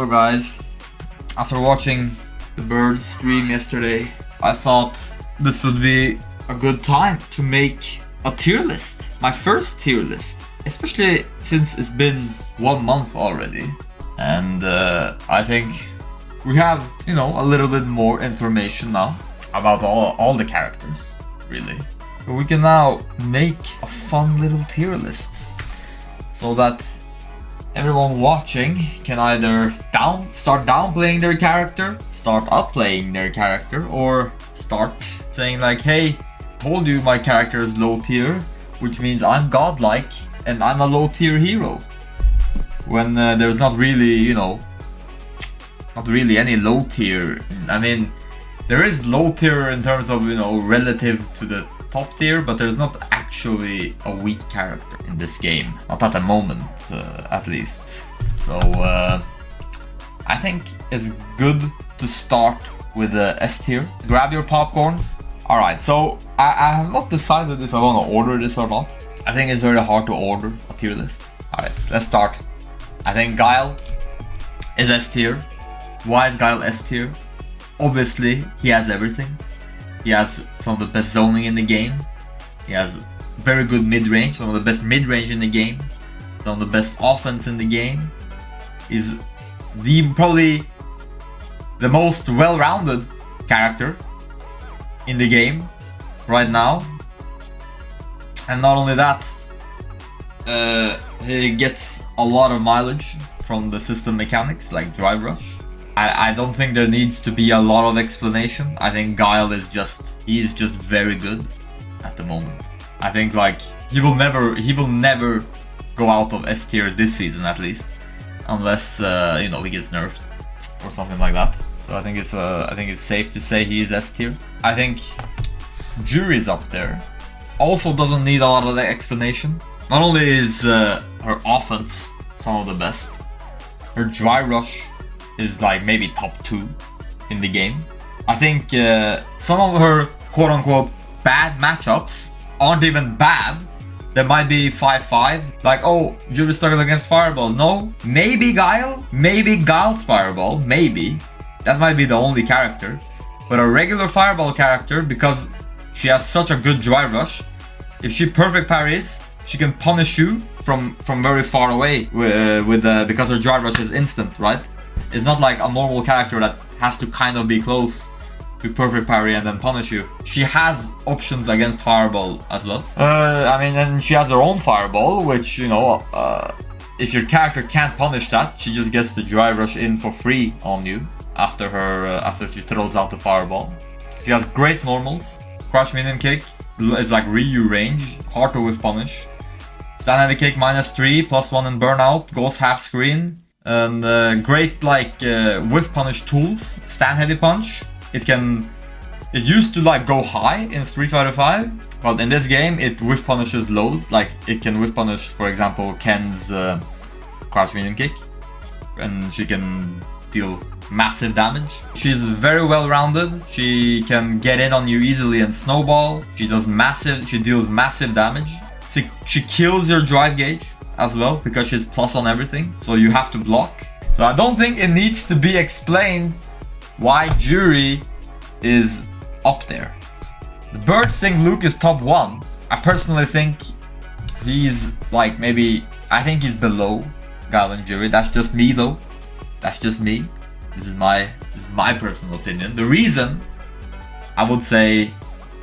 Hello guys, after watching the birds stream yesterday, I thought this would be a good time to make a tier list. My first tier list, especially since it's been 1 month already. And I think we have, a little bit more information now about all the characters, really. So we can now make a fun little tier list so that everyone watching can either start downplaying their character, start upplaying their character, or start saying like, hey, told you my character is low tier, which means I'm godlike and I'm a low tier hero. When there's not really, not really any low tier. I mean, there is low tier in terms of, relative to the top tier, but there's not actually a weak character in this game. Not at the moment, at least. So, I think it's good to start with the S tier. Grab your popcorns. Alright, so I have not decided if I want to order this or not. I think it's very hard to order a tier list. Alright, let's start. I think Guile is S tier. Why is Guile S tier? Obviously, he has everything. He has some of the best zoning in the game. He has very good mid-range, some of the best mid-range in the game. Some of the best offense in the game. He's probably the most well-rounded character in the game right now. And not only that, he gets a lot of mileage from the system mechanics like Drive Rush. I don't think there needs to be a lot of explanation. I think Guile is he's just very good at the moment. I think like he will never go out of S tier this season at least, unless he gets nerfed or something like that. So I think it's safe to say he is S tier. I think Jury's up there. Also doesn't need a lot of explanation. Not only is her offense some of the best, her Dry Rush is like maybe top 2 in the game. I think some of her quote-unquote bad matchups aren't even bad. There might be 5-5, like, oh, Jury struggled against fireballs. No, maybe Guile, maybe Guile's fireball, maybe. That might be the only character. But a regular fireball character, because she has such a good Dry Rush, if she perfect parries, she can punish you from very far away because her Dry Rush is instant, right? It's not like a normal character that has to kind of be close to perfect parry and then punish you. She has options against fireball as well. And she has her own fireball, which, if your character can't punish that, she just gets the Dry Rush in for free on you after she throws out the fireball. She has great normals. Crush Minion Kick is like Ryu range, hard to whiff punish. Stand Heavy Kick -3, +1 in burnout, goes half screen. And great whiff punish tools. Stand Heavy Punch. It used to go high in Street Fighter 5, but in this game it whiff punishes lows. Like it can whiff punish, for example, Ken's Crouch Medium Kick, and she can deal massive damage. She's very well rounded. She can get in on you easily and snowball. She deals massive damage. She kills your drive gauge as well, because she's plus on everything, so you have to block. So I don't think it needs to be explained why Jury is up there. The birds think Luke is top 1. I personally think he's I think he's below Guile and Jury. That's just me though. That's just me. This is my personal opinion. The reason I would say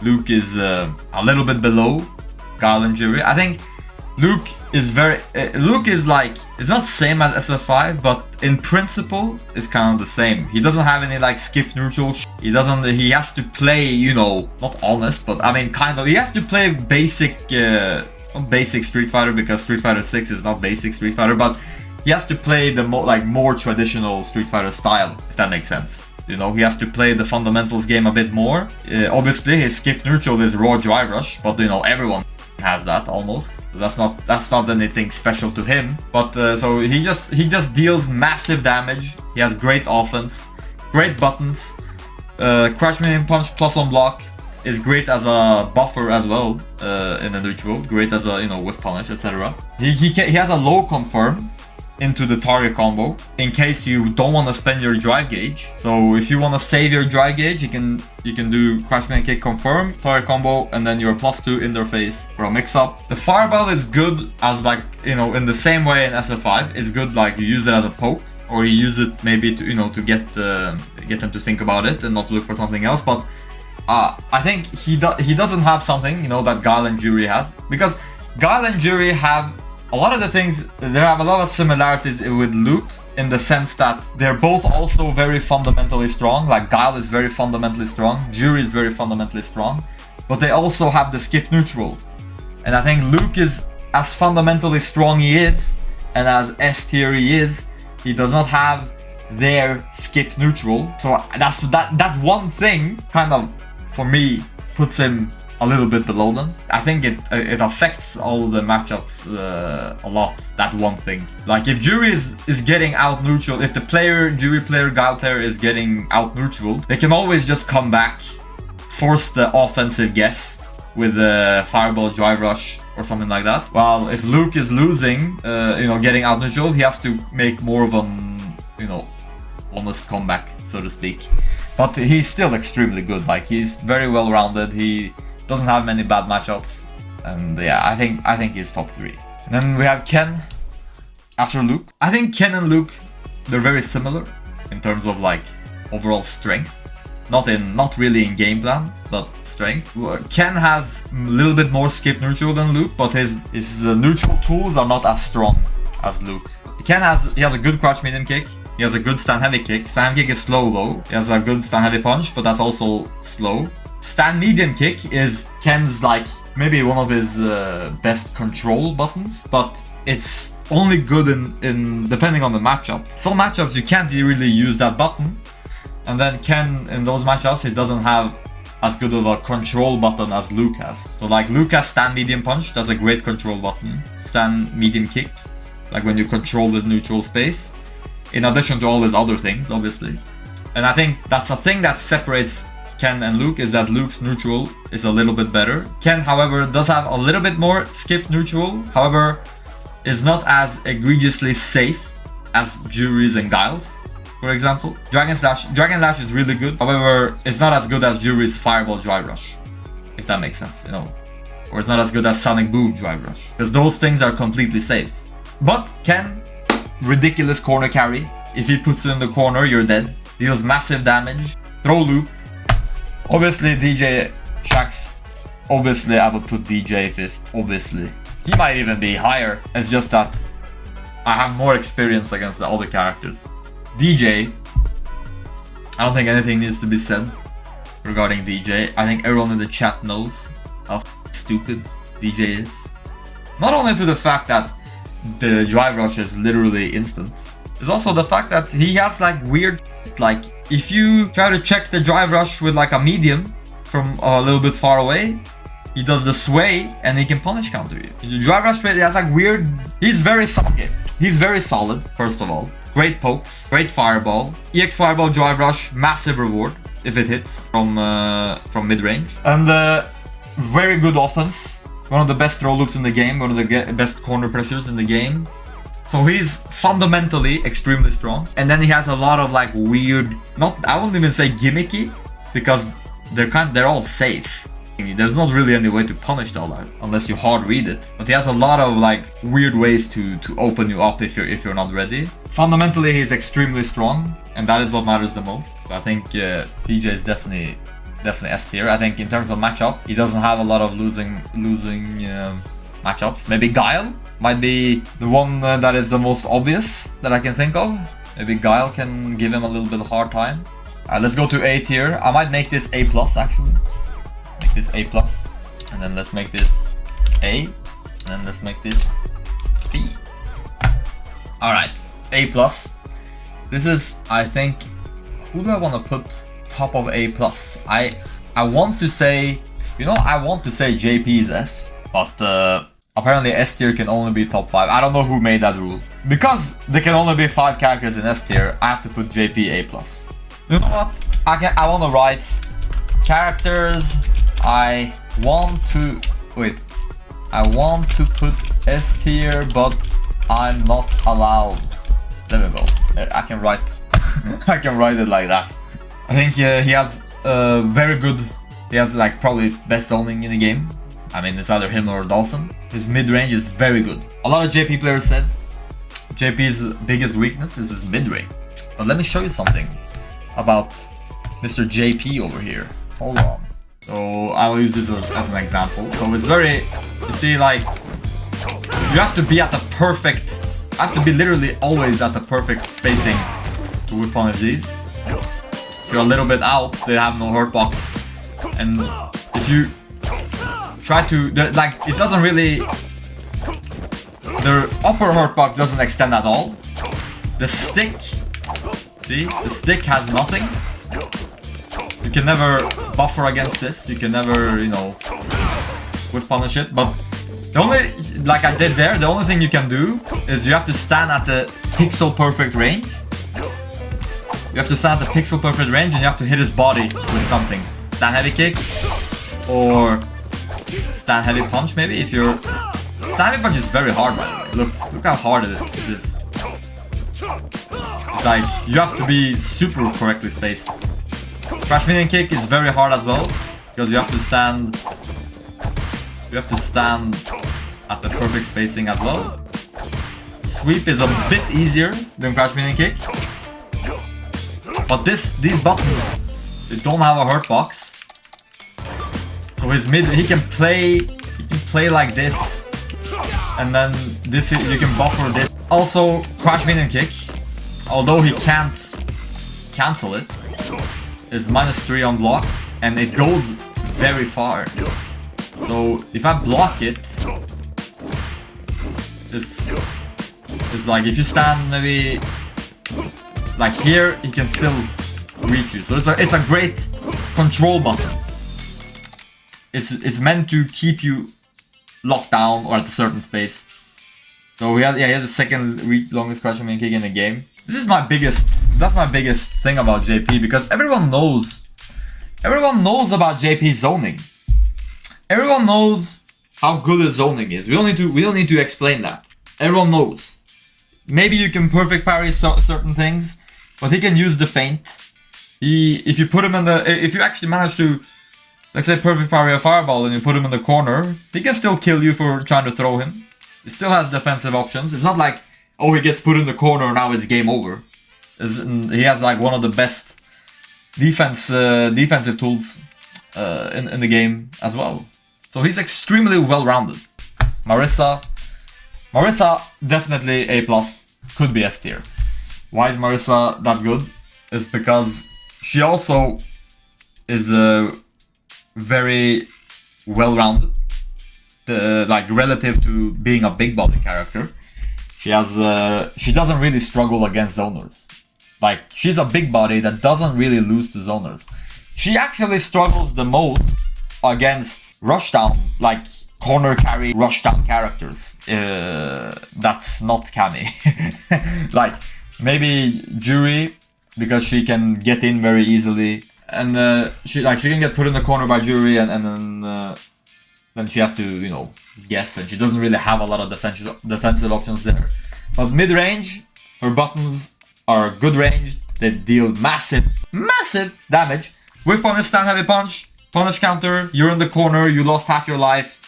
Luke is a little bit below Guile and Jury, I think Luke is it's not same as SF5, but in principle it's kind of the same. He doesn't have any skip neutral he has to play, not honest, but I mean kind of, he has to play basic, not basic Street Fighter, because Street Fighter 6 is not basic Street Fighter, but he has to play the more traditional Street Fighter style, if that makes sense. He has to play the fundamentals game a bit more. Obviously his skip neutral is raw Dry Rush, but everyone has that almost. That's not anything special to him. But so he just deals massive damage. He has great offense, great buttons. Crouch Medium Punch plus on block is great as a buffer as well in the neutral. Great as a whiff punish, etc. He has a low confirm, into the target combo in case you don't want to spend your drive gauge. So if you want to save your drive gauge, you can do crash medium kick confirm, target combo, and then your +2 interface for a mix-up. The fireball is good as like, you know, in the same way in SF5, it's good like you use it as a poke, or you use it maybe to, you know, to get them to think about it and not look for something else. But I think he doesn't have something, you know, that Guile and Jury has, because Guile and Jury have a lot of the things, they have a lot of similarities with Luke in the sense that they're both also very fundamentally strong. Like Guile is very fundamentally strong, Jury is very fundamentally strong, but they also have the skip neutral. And I think Luke is, as fundamentally strong he is, and as S tier he is, he does not have their skip neutral. So that one thing kind of, for me, puts him a little bit below them. I think it affects all the matchups a lot, that one thing. Like if Jury is getting out neutral, if the Jury player, Guile player is getting out neutral, they can always just come back, force the offensive guess with a fireball, drive rush, or something like that. While if Luke is losing, you know, getting out neutral, he has to make more of an, you know, honest comeback, so to speak. But he's still extremely good. Like he's very well rounded. He doesn't have many bad matchups, and yeah, I think he's top 3. And then we have Ken after Luke. I think Ken and Luke, they're very similar in terms of like overall strength. Not really in game plan, but strength. Ken has a little bit more skip neutral than Luke, but his neutral tools are not as strong as Luke. Ken has a good crouch medium kick. He has a good stand heavy kick. Stand kick is slow though. He has a good stand heavy punch, but that's also slow. Stand medium kick is Ken's like maybe one of his best control buttons, but it's only good in depending on the matchup. Some matchups you can't really use that button, and then Ken in those matchups, he doesn't have as good of a control button as Luke has. So like Luke has stand medium punch, that's a great control button. Stand medium kick, like when you control the neutral space, in addition to all his other things, obviously. And I think that's a thing that separates Ken and Luke, is that Luke's neutral is a little bit better. Ken, however, does have a little bit more skip neutral, however, is not as egregiously safe as Jury's and Guile's, for example. Dragon Slash is really good, however, it's not as good as Jury's Fireball Drive Rush, if that makes sense, you know. Or it's not as good as Sonic Boom Drive Rush, because those things are completely safe. But Ken, ridiculous corner carry. If he puts it in the corner, you're dead. Deals massive damage. Throw loop. Obviously, DJ Shax. Obviously, I would put DJ fifth. Obviously. He might even be higher. It's just that I have more experience against the other characters. DJ. I don't think anything needs to be said regarding DJ. I think everyone in the chat knows how stupid DJ is. Not only to the fact that the drive rush is literally instant, it's also the fact that he has like weird, like if you try to check the drive rush with like a medium from a little bit far away, he does the sway and he can punish counter you. The drive rush, he has like weird, he's very solid. He's very solid, first of all. Great pokes, great fireball, EX fireball drive rush, massive reward if it hits from mid-range, and very good offense. One of the best throw loops in the game, one of the best corner pressures in the game. So he's fundamentally extremely strong. And then he has a lot of like weird, I wouldn't even say gimmicky, because they're all safe. There's not really any way to punish all that unless you hard read it. But he has a lot of like weird ways to open you up if you're not ready. Fundamentally, he's extremely strong, and that is what matters the most. I think DJ is definitely S tier. I think in terms of matchup, he doesn't have a lot of losing matchups. Maybe Guile might be the one that is the most obvious that I can think of. Maybe Guile can give him a little bit of hard time. Let's go to A tier. I might make this A plus actually. Make this A plus, and then let's make this A, and then let's make this B. All right, A plus. This is, I think, who do I want to put top of A plus? I want to say, I want to say JP is S, but apparently S tier can only be top 5. I don't know who made that rule. Because there can only be 5 characters in S tier, I have to put JP A plus. You know what? I want to write characters I want to put S tier, but I'm not allowed. There we go. I can write. I can write it like that. I think he has very good. He has like probably best zoning in the game. I mean, it's either him or Dawson. His mid-range is very good. A lot of JP players said JP's biggest weakness is his mid-range. But let me show you something about Mr. JP over here. Hold on. So I'll use this as an example. So it's very, you see, like, you have to be at the perfect, have to be literally always at the perfect spacing to whip punish these. If you're a little bit out, they have no hurt box. And if you try to, like, it doesn't really, their upper hurt box doesn't extend at all. The stick, see, the stick has nothing. You can never buffer against this. You can never, you know, whiff punish it. But the only, like I did there, the only thing you can do is you have to stand at the pixel perfect range. You have to stand at the pixel perfect range and you have to hit his body with something. Stand heavy kick or stand heavy punch maybe. If you're, stand heavy punch is very hard by the way. Look how hard it is. It's like you have to be super correctly spaced. Crash minion kick is very hard as well because you have to stand at the perfect spacing as well. Sweep is a bit easier than crash minion kick. But these buttons, they don't have a hurt box. So his mid, he can play like this, and then this you can buffer this. Also, crash minion kick, although he can't cancel it, is -3 on block, and it goes very far. So if I block it, it's like if you stand maybe like here, he can still reach you. So it's a great control button. It's meant to keep you locked down or at a certain space. So he has the second longest crash minion kick in the game. This is that's my biggest thing about JP, because everyone knows about JP's zoning. Everyone knows how good his zoning is. We don't need to explain that. Everyone knows. Maybe you can perfect parry certain things, but he can use the feint. If you actually manage to, let's say, perfect parry a fireball and you put him in the corner, he can still kill you for trying to throw him. He still has defensive options. It's not like, oh, he gets put in the corner, now it's game over. He has like one of the best defensive tools in the game as well. So he's extremely well-rounded. Marisa definitely A+, could be S tier. Why is Marisa that good? Is because she also is very well-rounded. Like relative to being a big body character. She doesn't really struggle against zoners. Like, she's a big body that doesn't really lose to zoners. She actually struggles the most against rushdown, like corner carry rushdown characters. That's not Cammy. Like, maybe Jury, because she can get in very easily. And she can get put in the corner by Jury and then she has to, you know, guess, and she doesn't really have a lot of defensive options there. But mid-range, her buttons are good range. They deal massive damage. With punish, stand heavy punch, punish counter, you're in the corner, you lost half your life.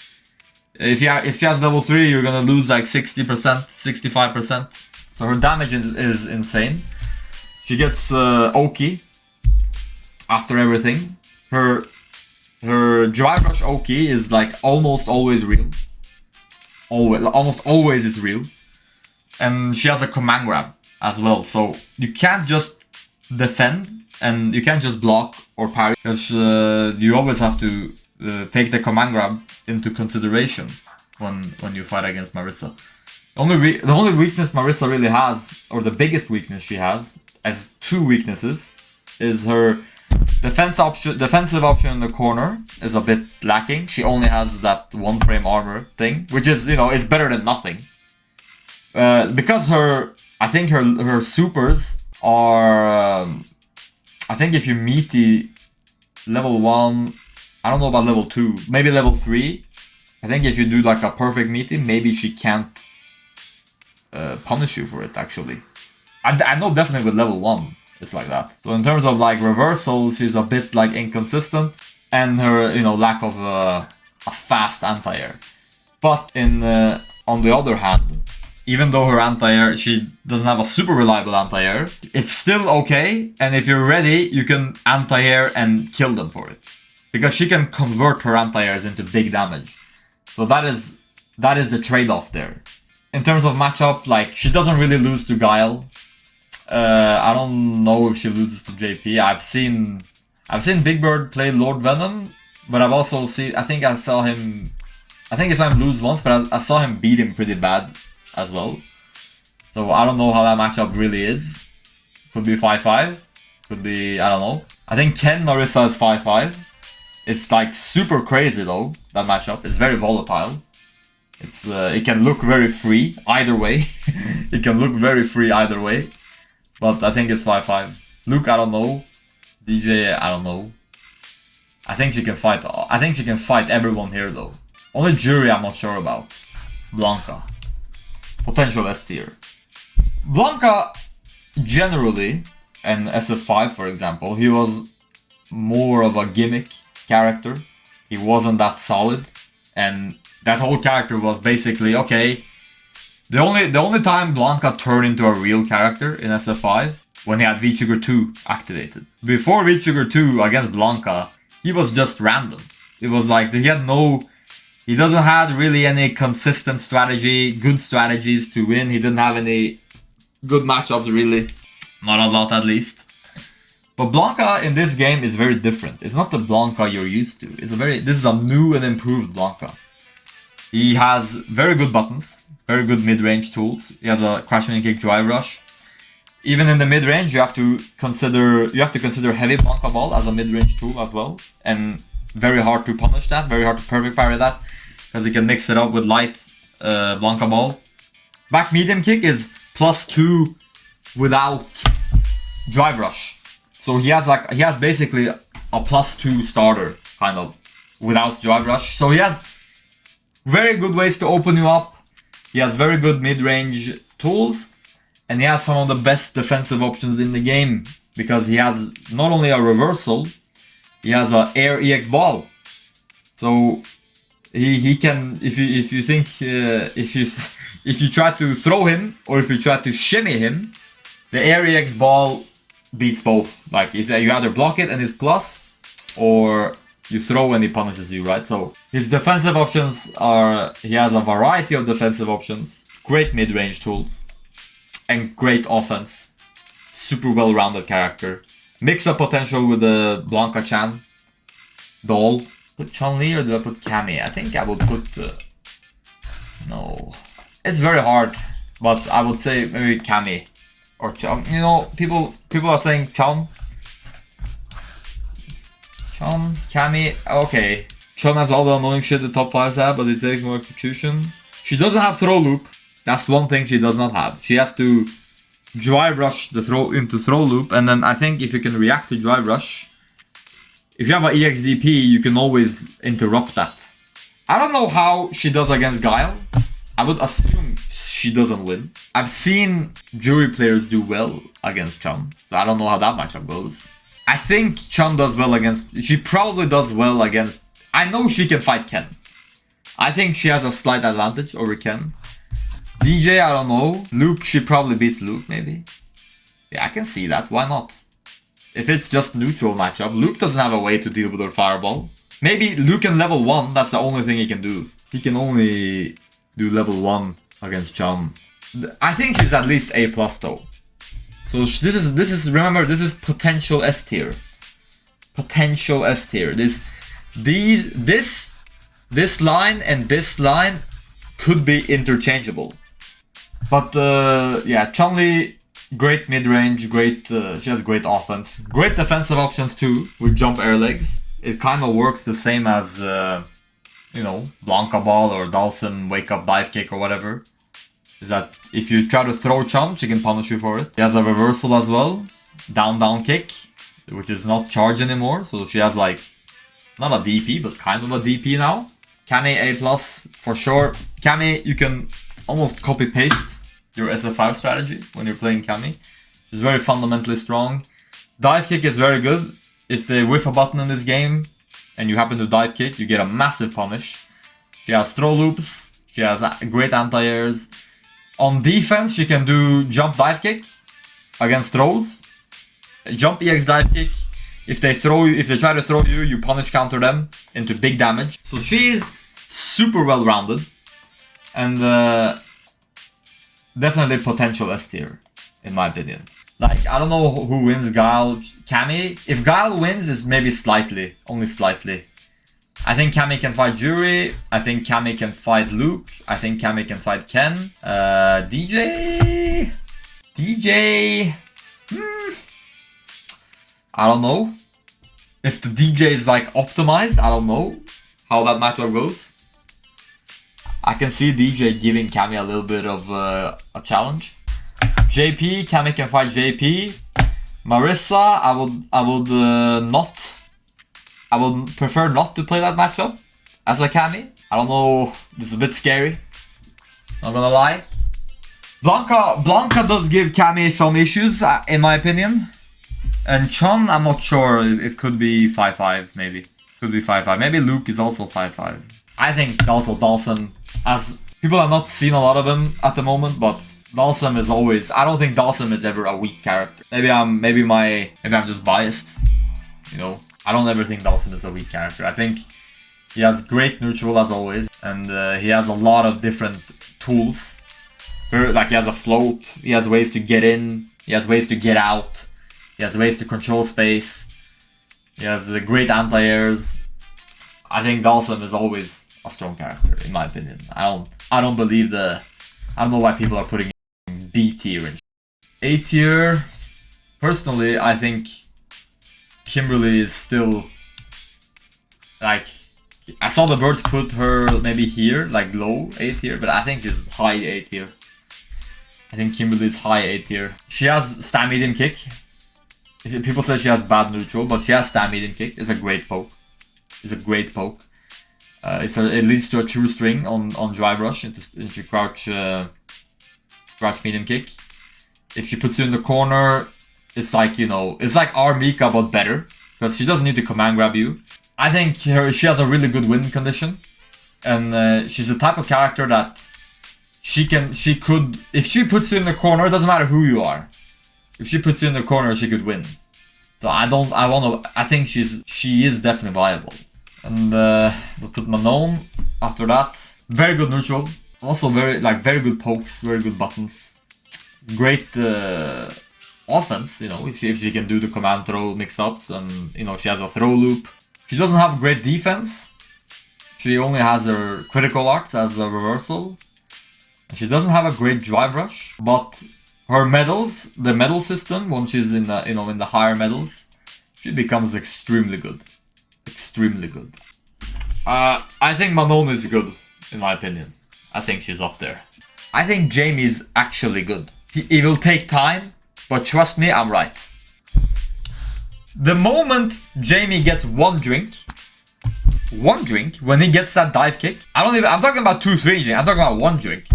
If she has level 3, you're gonna lose like 60%, 65%. So her damage is insane. She gets Oki after everything. Her dry brush Oki is like almost always real. Almost always is real. And she has a command grab as well. So you can't just defend and you can't just block or parry, because you always have to take the command grab into consideration when you fight against Marisa. The only weakness Marisa really has, or the biggest weakness she has, as two weaknesses, is her defensive option in the corner is a bit lacking. She only has that 1 frame armor thing, which is, you know, it's better than nothing. Because I think her supers are, I think if you meet the level 1, I don't know about level 2, maybe level 3, I think if you do like a perfect meeting, maybe she can't punish you for it actually. I know definitely with level 1, it's like that. So in terms of like reversals, she's a bit like inconsistent, and her, you know, lack of a fast anti-air. But on the other hand, even though her anti-air, she doesn't have a super reliable anti-air, it's still okay, and if you're ready, you can anti-air and kill them for it. Because she can convert her anti-airs into big damage. So that is the trade-off there. In terms of matchup, like, she doesn't really lose to Guile. I don't know if she loses to JP. I've seen Big Bird play Lord Venom, but I've also seen, I think I saw him lose once, but I saw him beat him pretty bad as well. So I don't know how that matchup really is. Could be 5-5. Could be, I don't know. I think Ken Marissa is 5-5. It's like super crazy though, that matchup. It's very volatile. It can look very free either way. It can look very free either way. But I think it's 5-5. Luke, I don't know. DJ, I don't know. I think she can fight everyone here though. Only Jury I'm not sure about. Blanca. Potential S tier. Blanca, generally, and SF5 for example, he was more of a gimmick character. He wasn't that solid. And that whole character was basically, okay, the only time Blanca turned into a real character in SF5 when he had VTrigger 2 activated. Before VTrigger 2 against Blanca, he was just random. It was like he doesn't have really any consistent strategy, good strategies to win. He didn't have any good matchups really. Not a lot at least. But Blanca in this game is very different. It's not the Blanca you're used to. This is a new and improved Blanca. He has very good buttons, very good mid-range tools. He has a Crash Mini Kick Drive Rush. Even in the mid-range, you have to consider heavy Blanca Ball as a mid-range tool as well. And very hard to punish that, very hard to perfect parry that, because you can mix it up with light Blanca Ball. Back medium kick is +2 without Drive Rush. So he has basically a +2 starter, kind of, without Drive Rush. So he has very good ways to open you up. He has very good mid-range tools. And he has some of the best defensive options in the game. Because he has not only a reversal, he has an air EX ball. So he can, if you try to throw him, or if you try to shimmy him, the air EX ball beats both. Like, if you either block it and it's plus, or you throw and he punishes you, right? So his defensive options are, he has a variety of defensive options, great mid-range tools, and great offense. Super well-rounded character. Mix-up potential with the Blanca Chan doll. Put Chun-Li or do I put Cammy? I think I would put... no. It's very hard, but I would say maybe Cammy. Or Chun. You know, people are saying Chun. Chun, Cammy, okay. Chun has all the annoying shit the top 5s have, but it takes more execution. She doesn't have throw loop. That's one thing she does not have. She has to drive rush the throw into throw loop, and then I think if you can react to drive rush, if you have an EXDP, you can always interrupt that. I don't know how she does against Guile. I would assume she doesn't win. I've seen Jury players do well against Chun, so I don't know how that matchup goes. I think Chun does well against... She probably does well against... I know she can fight Ken. I think she has a slight advantage over Ken. DJ, I don't know. Luke, she probably beats Luke, maybe. Yeah, I can see that. Why not? If it's just neutral matchup, Luke doesn't have a way to deal with her fireball. Maybe Luke in level 1, that's the only thing he can do. He can only do level 1 against Chun. I think she's at least A+ though. So this is remember, this is potential S tier. Potential S tier. This line and this line could be interchangeable. But yeah, Chun-Li, great mid-range, great. She has great offense, great defensive options too with jump air legs. It kind of works the same as you know, Blanca Ball or Dawson wake up dive kick or whatever. Is that if you try to throw Chun, she can punish you for it. She has a reversal as well, down kick, which is not charge anymore. So she has like not a DP, but kind of a DP now. Cammy A+ for sure. Cammy, you can almost copy paste your SF5 strategy when you're playing Cammy. She's very fundamentally strong. Dive kick is very good. If they whiff a button in this game and you happen to dive kick, you get a massive punish. She has throw loops. She has great anti-airs. On defense, she can do jump dive kick against throws. Jump EX dive kick. If they try to throw you, you punish counter them into big damage. So she's super well rounded and definitely potential S tier in my opinion. Like, I don't know who wins Guile, Cammy. If Guile wins, it's maybe slightly, only slightly. I think Cammy can fight Jury. I think Cammy can fight Luke. I think Cammy can fight Ken. DJ. I don't know. If the DJ is like optimized, I don't know how that matchup goes. I can see DJ giving Cammy a little bit of a challenge. JP, Cammy can fight JP. Marissa, I would prefer not to play that matchup as a Cammy. I don't know, it's a bit scary. Not gonna lie. Blanca does give Cammy some issues, in my opinion. And Chun, I'm not sure. It could be 5-5, maybe. Could be 5-5. Maybe Luke is also 5-5. I think also Dawson, as people have not seen a lot of him at the moment, but Dawson is always. I don't think Dawson is ever a weak character. Maybe I'm just biased. You know, I don't ever think Dawson is a weak character. I think he has great neutral as always, and he has a lot of different tools. Like he has a float. He has ways to get in. He has ways to get out. He has ways to control space. He has great anti-airs. I think Dawson is always a strong character, in my opinion. I don't believe I don't know why people are putting in B tier and A tier. Personally, I think Kimberly is still like. I saw the birds put her maybe here, like low A tier, but I think she's high A tier. I think Kimberly is high A tier. She has stam medium kick. People say she has bad neutral, but she has stam medium kick. It's a great poke. It's a great poke. It leads to a true string on drive rush into crouch medium kick. If she puts you in the corner, it's like, you know, it's like our Mika but better, because she doesn't need to command grab you. I think she has a really good win condition, and she's the type of character that she could, if she puts you in the corner, it doesn't matter who you are. If she puts you in the corner, she could win. So I think she is definitely viable. And we'll put Manon after that. Very good neutral. Also very good pokes, very good buttons. Great offense, you know, if she can do the command throw mix-ups, and you know, she has a throw loop. She doesn't have great defense. She only has her critical arts as a reversal. And she doesn't have a great drive rush, but her medals, the medal system, when she's in the, you know, in the higher medals, she becomes extremely good. Extremely good. I think Manon is good, in my opinion. I think she's up there. I think Jamie's actually good. It will take time, but trust me, I'm right. The moment Jamie gets one drink, when he gets that dive kick, I'm talking about 2-3 drink, I'm talking about one drink.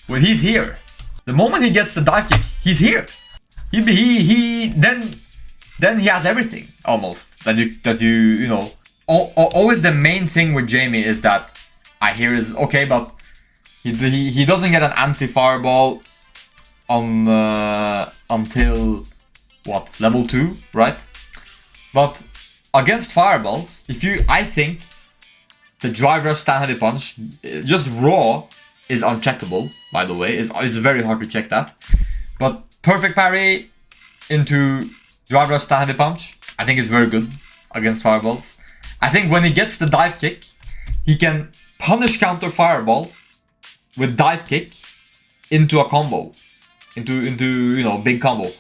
When he's here, the moment he gets the dive kick, he's here. Then he has everything almost that you know. Always the main thing with Jamie is that I hear is okay, but he doesn't get an anti-fireball on until what, level 2, right? But against fireballs, I think the drive rush stand heavy punch, just raw, is uncheckable. By the way, it's very hard to check that. But perfect parry into drive rush stand heavy punch, I think is very good against fireballs. I think when he gets the dive kick, he can punish counter fireball with dive kick into a combo, into you know, big combo.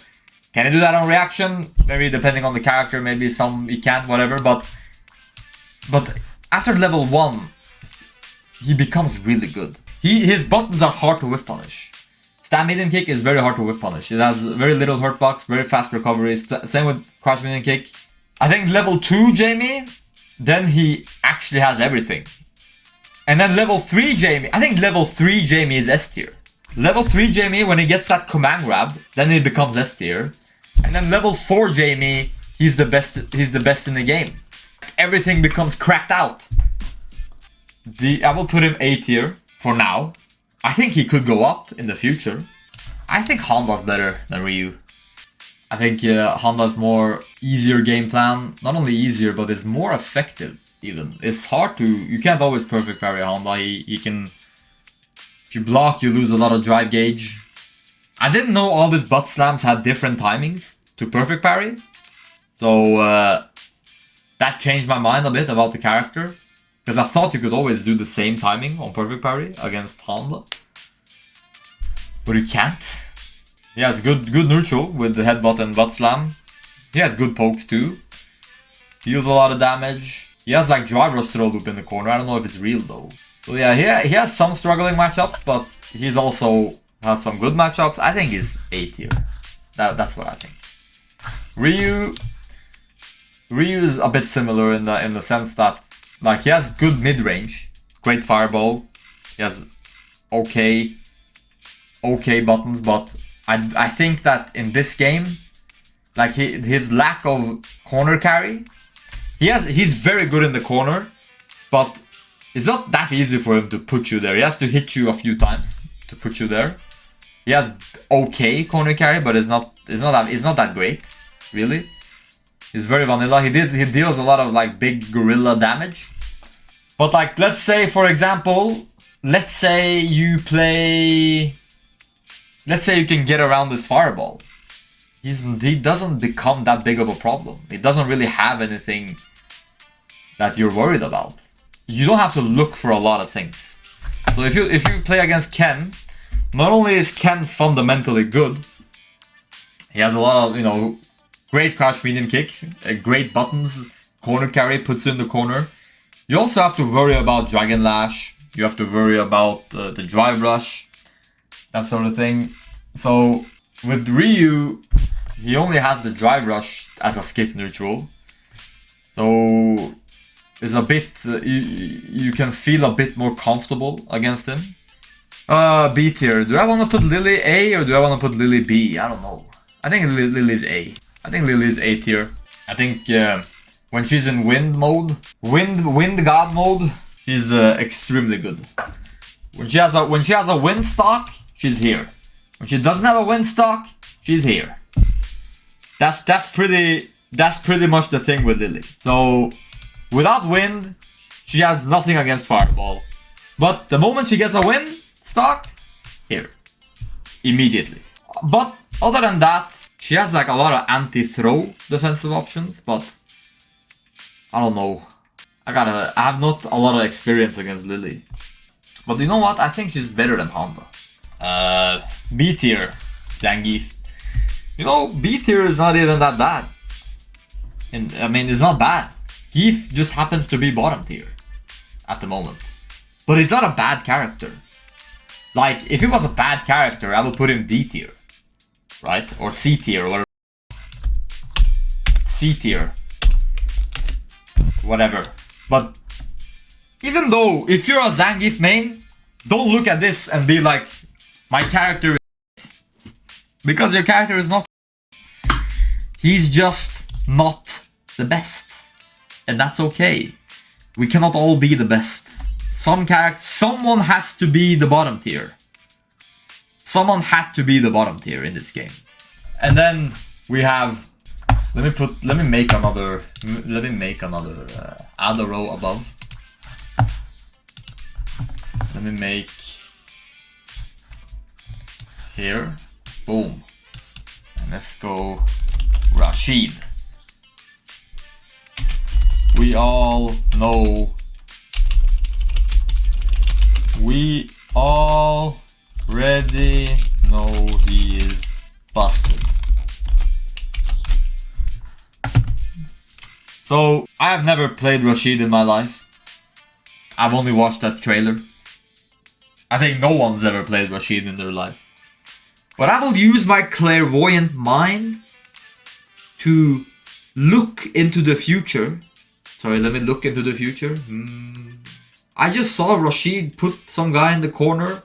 Can he do that on reaction? Maybe depending on the character, maybe some he can't, whatever. But after level 1, he becomes really good. His buttons are hard to whiff punish. Stam medium kick is very hard to whiff punish. It has very little hurt box, very fast recovery. Same with crouch medium kick. I think level 2 Jamie, then he actually has everything. And then level 3 Jamie, I think level 3 Jamie is S tier. Level 3 Jamie, when he gets that command grab, then he becomes S tier. And then level 4 Jamie, he's the best in the game. Everything becomes cracked out. I will put him A tier for now. I think he could go up in the future. I think Honda's better than Ryu. I think Honda's more easier game plan. Not only easier, but it's more effective even. It's hard to... You can't always perfect parry Honda. He can... If you block, you lose a lot of drive gauge. I didn't know all these butt slams had different timings to perfect parry. So that changed my mind a bit about the character. Because I thought you could always do the same timing on perfect parry against Honda. But you can't. He has good neutral with the headbutt and butt slam. He has good pokes too. Deals a lot of damage. He has like drive rush throw loop in the corner. I don't know if it's real though. So yeah, he has some struggling matchups, but he's also has some good matchups. I think he's A tier. That's what I think. Ryu is a bit similar in the sense that like he has good mid range, great fireball. He has okay buttons, but I think that in this game, like his lack of corner carry, he's very good in the corner, but it's not that easy for him to put you there. He has to hit you a few times to put you there. He has okay corner carry, but it's not that great, really. He's very vanilla. He deals a lot of like big gorilla damage. But like, let's say for example, let's say you can get around this fireball. He doesn't become that big of a problem. He doesn't really have anything that you're worried about. You don't have to look for a lot of things. So if you play against Ken, not only is Ken fundamentally good, he has a lot of, you know, great crouch medium kick, great buttons, corner carry, puts you in the corner. You also have to worry about Dragon Lash. You have to worry about the drive rush, that sort of thing. So with Ryu, he only has the drive rush as a skip neutral. So it's a bit, you can feel a bit more comfortable against him. B tier. Do I want to put Lily A or do I want to put Lily B? I don't know. I think Lily's A. I think Lily's A tier. I think when she's in wind mode, wind god mode, she's extremely good. When she has a wind stock, she's here. When she doesn't have a wind stock, she's here. That's pretty much the thing with Lily. So without wind, she has nothing against fireball. But the moment she gets a wind stock, here. Immediately. But other than that, she has like a lot of anti-throw defensive options, but I don't know. I have not a lot of experience against Lily. But you know what? I think she's better than Honda. B tier, Zangief. You know, B tier is not even that bad. I mean, it's not bad. Geef just happens to be bottom tier at the moment. But he's not a bad character. Like, if he was a bad character, I would put him D tier. Right? Or C tier, or C tier. Whatever. But even though, if you're a Zangief main, don't look at this and be like, my character is... Because your character is not... He's just not the best. And that's okay. We cannot all be the best. Someone has to be the bottom tier. Someone had to be the bottom tier in this game. And then we have... Let me make another add a row above. Let me make here, boom, and let's go Rashid. We already know he is busted. So, I have never played Rashid in my life. I've only watched that trailer. I think no one's ever played Rashid in their life. But I will use my clairvoyant mind to look into the future. Sorry, let me look into the future. I just saw Rashid put some guy in the corner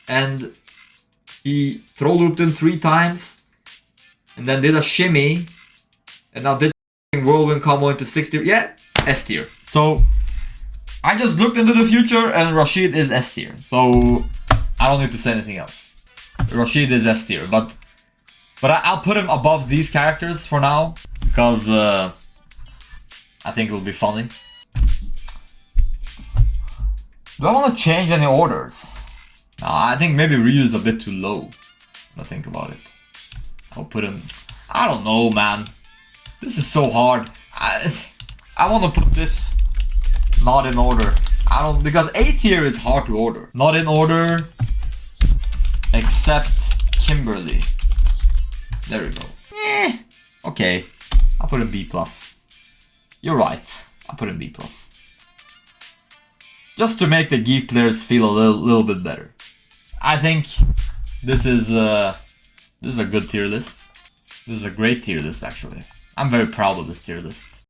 and He throw looped in 3 times, and then did a shimmy, and now did whirlwind combo into 6 tier. Yeah, S tier. So I just looked into the future, and Rashid is S tier. So I don't need to say anything else. Rashid is S tier, but I'll put him above these characters for now because I think it'll be funny. Do I want to change any orders? I think maybe Ryu is a bit too low. I think about it. I'll put him. I don't know, man. This is so hard. I want to put this not in order. I don't, because A tier is hard to order. Not in order, except Kimberly. There we go. Okay. I'll put in B+. You're right. I'll put in B+. Just to make the Geef players feel a little bit better. I think this is a good tier list. This is a great tier list, actually. I'm very proud of this tier list.